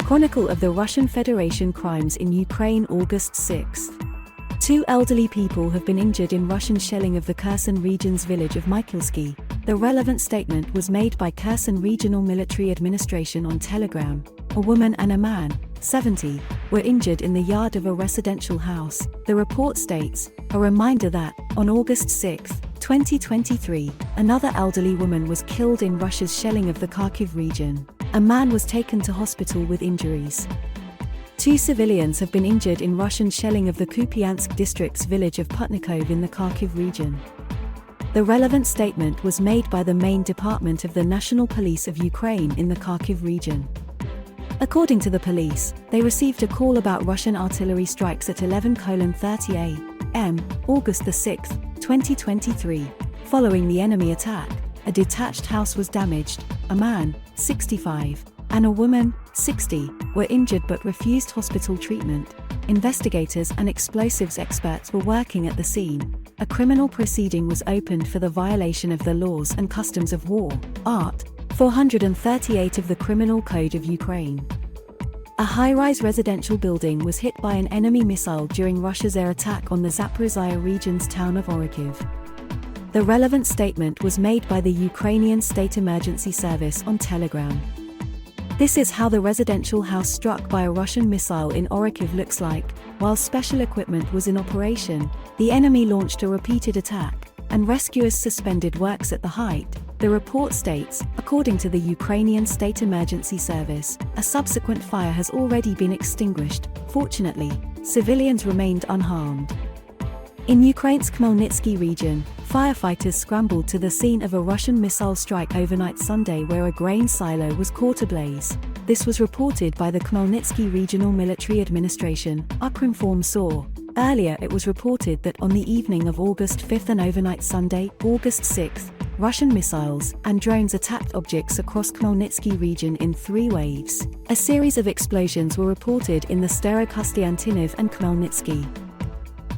Chronicle of the Russian Federation crimes in Ukraine, August 6. 2 elderly people have been injured in Russian shelling of the Kherson region's village of Mykylsky. The relevant statement was made by Kherson Regional Military Administration on Telegram. A woman and a man, 70, were injured in the yard of a residential house. The report states, a reminder that, on August 6, 2023, another elderly woman was killed in Russia's shelling of the Kharkiv region. A man was taken to hospital with injuries. 2 civilians have been injured in Russian shelling of the Kupiansk district's village of Putnikov in the Kharkiv region. The relevant statement was made by the main department of the National Police of Ukraine in the Kharkiv region. According to the police, they received a call about Russian artillery strikes at 11:30 a.m., August 6, 2023. Following the enemy attack, a detached house was damaged. A man, 65, and a woman, 60, were injured but refused hospital treatment. Investigators and explosives experts were working at the scene. A criminal proceeding was opened for the violation of the laws and customs of war, Art. 438 of the Criminal Code of Ukraine. A high-rise residential building was hit by an enemy missile during Russia's air attack on the Zaporizhzhia region's town of Orikhiv. The relevant statement was made by the Ukrainian State Emergency Service on Telegram. This is how the residential house struck by a Russian missile in Orikhiv looks like. While special equipment was in operation, the enemy launched a repeated attack, and rescuers suspended works at the height. The report states, according to the Ukrainian State Emergency Service, a subsequent fire has already been extinguished. Fortunately, civilians remained unharmed. In Ukraine's Khmelnytsky region, firefighters scrambled to the scene of a Russian missile strike overnight Sunday where a grain silo was caught ablaze. This was reported by the Khmelnytsky Regional Military Administration, Ukrinform SAW. Earlier it was reported that on the evening of August 5 and overnight Sunday, August 6, Russian missiles and drones attacked objects across Khmelnytsky region in 3 waves. A series of explosions were reported in the Starokostiantynov and Khmelnytsky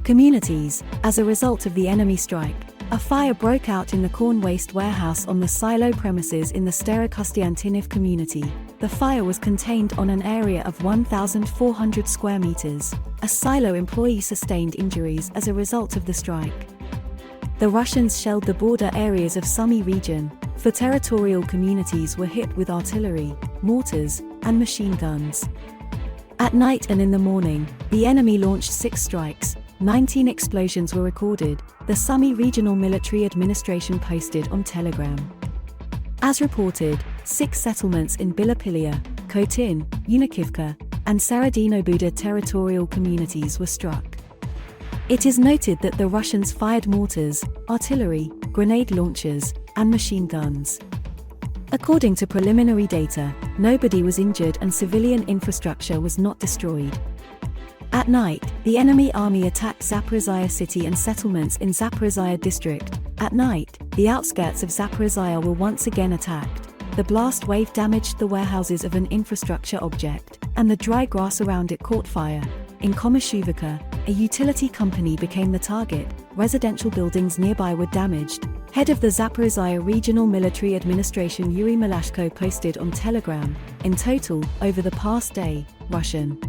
communities. As a result of the enemy strike, a fire broke out in the corn waste warehouse on the silo premises in the Starokostiantynov community. The fire was contained on an area of 1,400 square meters. A silo employee sustained injuries as a result of the strike. The Russians shelled the border areas of Sumy region. 4 territorial communities were hit with artillery, mortars, and machine guns. At night and in the morning, the enemy launched 6 strikes. 19 explosions were recorded, the Sumy Regional Military Administration posted on Telegram. As reported, 6 settlements in Bilopilia, Khotin, Unikivka, and Saradino-Buda territorial communities were struck. It is noted that the Russians fired mortars, artillery, grenade launchers, and machine guns. According to preliminary data, nobody was injured and civilian infrastructure was not destroyed. At night, the enemy army attacked Zaporizhzhia city and settlements in Zaporizhzhia district. At night, the outskirts of Zaporizhzhia were once again attacked. The blast wave damaged the warehouses of an infrastructure object, and the dry grass around it caught fire. In Komishuvka, a utility company became the target. Residential buildings nearby were damaged. Head of the Zaporizhzhia Regional Military Administration Yuri Malashko posted on Telegram, in total, over the past day, Russian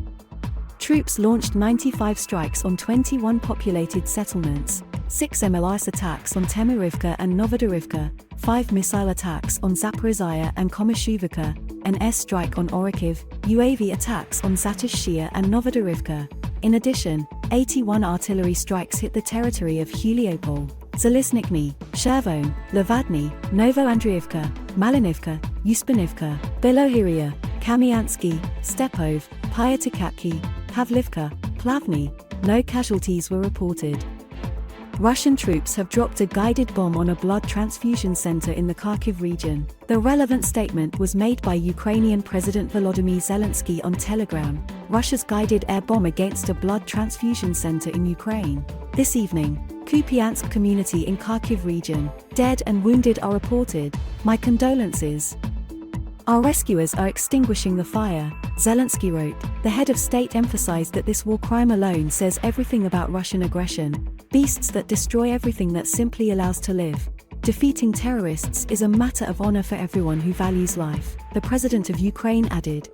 troops launched 95 strikes on 21 populated settlements, 6 MLS attacks on Temirivka and Novodorivka, 5 missile attacks on Zaporizhzhia and Komishuvka, an S-strike on Orikhiv, UAV attacks on Zatishia and Novodorivka. In addition, 81 artillery strikes hit the territory of Heliopol, Zalisnikny, Chervon, Levadny, Novoandriivka, Malinivka, Uspanivka, Belohiria, Kamiansky, Stepov, Pyatikapki, Pavlivka, Plavny. No casualties were reported. Russian troops have dropped a guided bomb on a blood transfusion center in the Kharkiv region. The relevant statement was made by Ukrainian President Volodymyr Zelensky on Telegram. Russia's guided air bomb against a blood transfusion center in Ukraine. This evening, Kupiansk community in Kharkiv region. Dead and wounded are reported. My condolences. Our rescuers are extinguishing the fire, Zelensky wrote. The head of state emphasized that this war crime alone says everything about Russian aggression. Beasts that destroy everything that simply allows to live. Defeating terrorists is a matter of honor for everyone who values life, the president of Ukraine added.